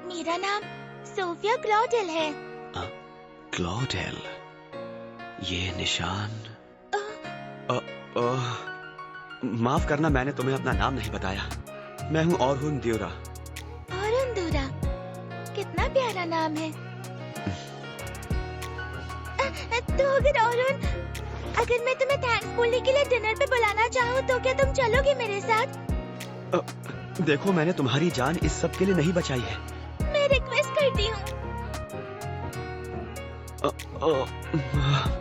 मेरा नाम सोफिया क्लॉडेल है। क्लॉडेल, ये निशान। माफ करना, मैंने तुम्हें अपना नाम नहीं बताया। मैं हूँ ऑरहुन द्यूरा। ऑरहुन द्यूरा, कितना प्यारा नाम है। तो अगर ऑरहुन, अगर मैं तुम्हें थैंक्स बोलने के लिए डिनर पे बुलाना चाहूँ तो क्या तुम चलोगे मेरे साथ? देखो, मैंने तुम्हारी जान इस सब के लिए नहीं बचाई है। मैं रिक्वेस्ट करती हूँ।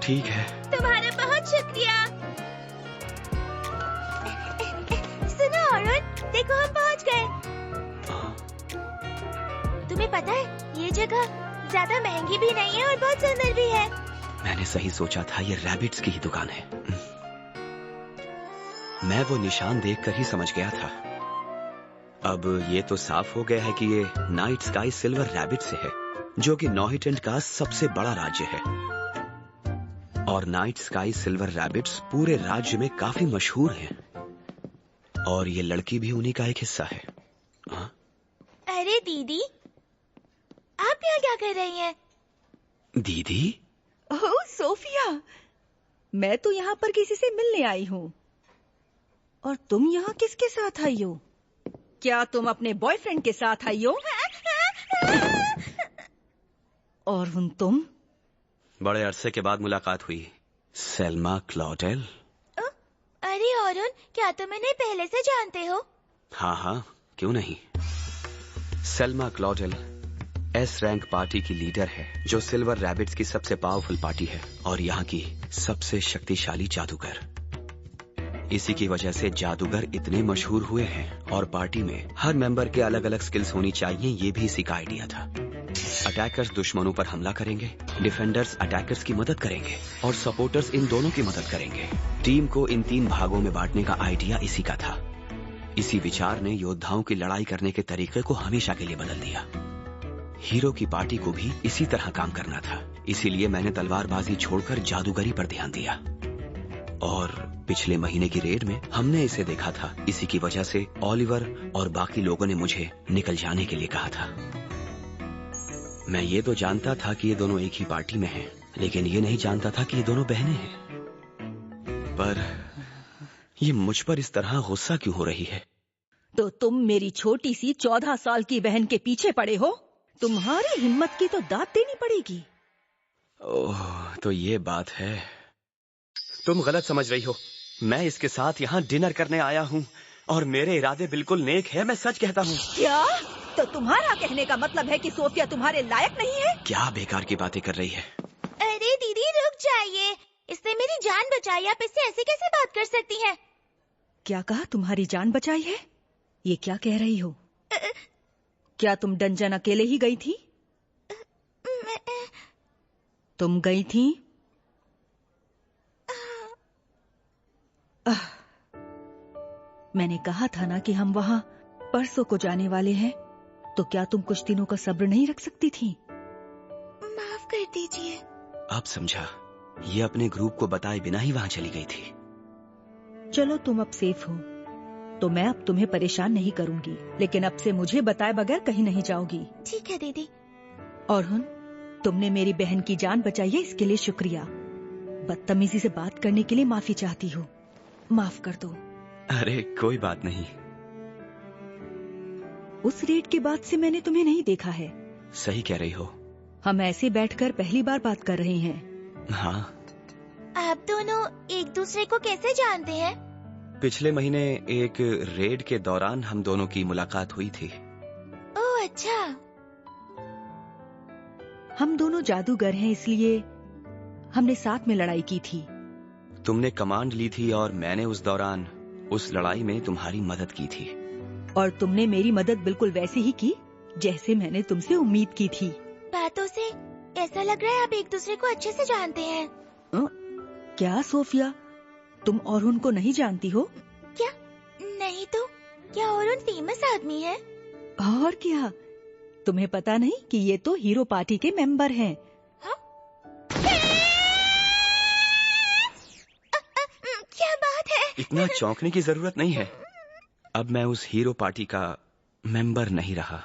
ठीक है। तुम्हारा बहुत शुक्रिया। सुनो ऑरहुन, देखो हम पहुँच गए। तुम्हें पता है, ये जगह ज्यादा महंगी भी नहीं है और बहुत सुंदर भी है। मैंने सही सोचा था, ये रैबिट्स की ही दुकान है। मैं वो निशान देखकर ही समझ गया था। अब ये तो साफ हो गया है कि ये नाइट स्काई सिल्वर रैबिट से है, जो कि नॉहिटेंट का सबसे बड़ा राज्य है। और नाइट स्काई सिल्वर रैबिट्स पूरे राज्य में काफी मशहूर हैं। और ये लड़की भी उन्हीं का एक हिस्सा है। अरे दीदी, आप यहाँ क्या कर रही हैं? दीदी? ओह सोफिया, मैं तो यहाँ पर किसी से मिलने आई हूँ। और तुम यहाँ किसके साथ आई हो? क्या तुम अपने बॉयफ्रेंड के साथ आई हो? और तुम? बड़े अरसे के बाद मुलाकात हुई। सेल्मा क्लॉडेल। अरे ऑरहुन, क्या तुम इन्हें पहले से जानते हो? हाँ, क्यों नहीं। सेल्मा क्लॉडेल एस रैंक पार्टी की लीडर है, जो सिल्वर रैबिट्स की सबसे पावरफुल पार्टी है और यहाँ की सबसे शक्तिशाली जादूगर। इसी की वजह से जादूगर इतने मशहूर हुए हैं और पार्टी में हर मेंबर के अलग अलग स्किल्स होनी चाहिए, ये भी इसी का आइडिया था। अटैकर्स दुश्मनों पर हमला करेंगे, डिफेंडर्स अटैकर्स की मदद करेंगे और सपोर्टर्स इन दोनों की मदद करेंगे। टीम को इन 3 भागों में बांटने का आइडिया इसी का था। इसी विचार ने योद्धाओं की लड़ाई करने के तरीके को हमेशा के लिए बदल दिया। हीरो की पार्टी को भी इसी तरह काम करना था, इसीलिए मैंने तलवारबाजी छोड़कर जादूगरी पर ध्यान दिया। और पिछले महीने की रेड में हमने इसे देखा था। इसी की वजह से ऑलिवर और बाकी लोगों ने मुझे निकल जाने के लिए कहा था। मैं ये तो जानता था कि ये दोनों एक ही पार्टी में हैं, लेकिन ये नहीं जानता था कि ये दोनों बहनें हैं। पर ये मुझ पर इस तरह गुस्सा क्यों हो रही है? तो तुम मेरी छोटी सी 14 साल की बहन के पीछे पड़े हो? तुम्हारी हिम्मत की तो दाद देनी पड़ेगी। ओह, तो ये बात है। तुम गलत समझ रही हो। मैं इसके साथ यहाँ डिनर करने आया हूँ और मेरे इरादे बिल्कुल नेक है, मैं सच कहता हूँ। क्या? तो तुम्हारा कहने का मतलब है कि सोफिया तुम्हारे लायक नहीं है? क्या बेकार की बातें कर रही है? अरे दीदी, रुक जाइए। इसने मेरी जान बचाई, आप इससे ऐसे कैसे बात कर सकती हैं? क्या कहा? तुम्हारी जान बचाई है? ये क्या कह रही हो? क्या तुम डंजन अकेले ही गई थी? तुम गई थी? मैंने कहा था ना कि हम वहाँ परसों को जाने वाले हैं। तो क्या तुम कुछ दिनों का सब्र नहीं रख सकती थी? माफ कर दीजिए। अब समझा, ये अपने ग्रुप को बताए बिना ही वहाँ चली गई थी। चलो, तुम अब सेफ हो, तो मैं अब तुम्हें परेशान नहीं करूंगी। लेकिन अब से मुझे बताए बगैर कहीं नहीं जाओगी। ठीक है दीदी। ऑरहुन, तुमने मेरी बहन की जान बचाई है, इसके लिए शुक्रिया। बदतमीजी से बात करने के लिए माफी चाहती हूँ, माफ कर दो। अरे कोई बात नहीं। उस रेड के बाद से मैंने तुम्हें नहीं देखा है। सही कह रही हो। हम ऐसे बैठकर पहली बार बात कर रहे हैं। हाँ। आप दोनों एक दूसरे को कैसे जानते हैं? पिछले महीने एक रेड के दौरान हम दोनों की मुलाकात हुई थी। ओह अच्छा। हम दोनों जादूगर हैं, इसलिए हमने साथ में लड़ाई की थी। तुमने कमांड ली थी और मैंने उस दौरान उस लड़ाई में तुम्हारी मदद की थी। और तुमने मेरी मदद बिल्कुल वैसे ही की जैसे मैंने तुमसे उम्मीद की थी। बातों से ऐसा लग रहा है आप एक दूसरे को अच्छे से जानते हैं। क्या सोफिया, तुम ऑरहुन को नहीं जानती हो? क्या? नहीं तो क्या ऑरहुन फेमस आदमी है? और क्या, तुम्हें पता नहीं कि ये तो हीरो पार्टी के मेंबर हैं। हाँ? क्या बात है? इतना चौंकने की जरूरत नहीं है। अब मैं उस हीरो पार्टी का मेंबर नहीं रहा।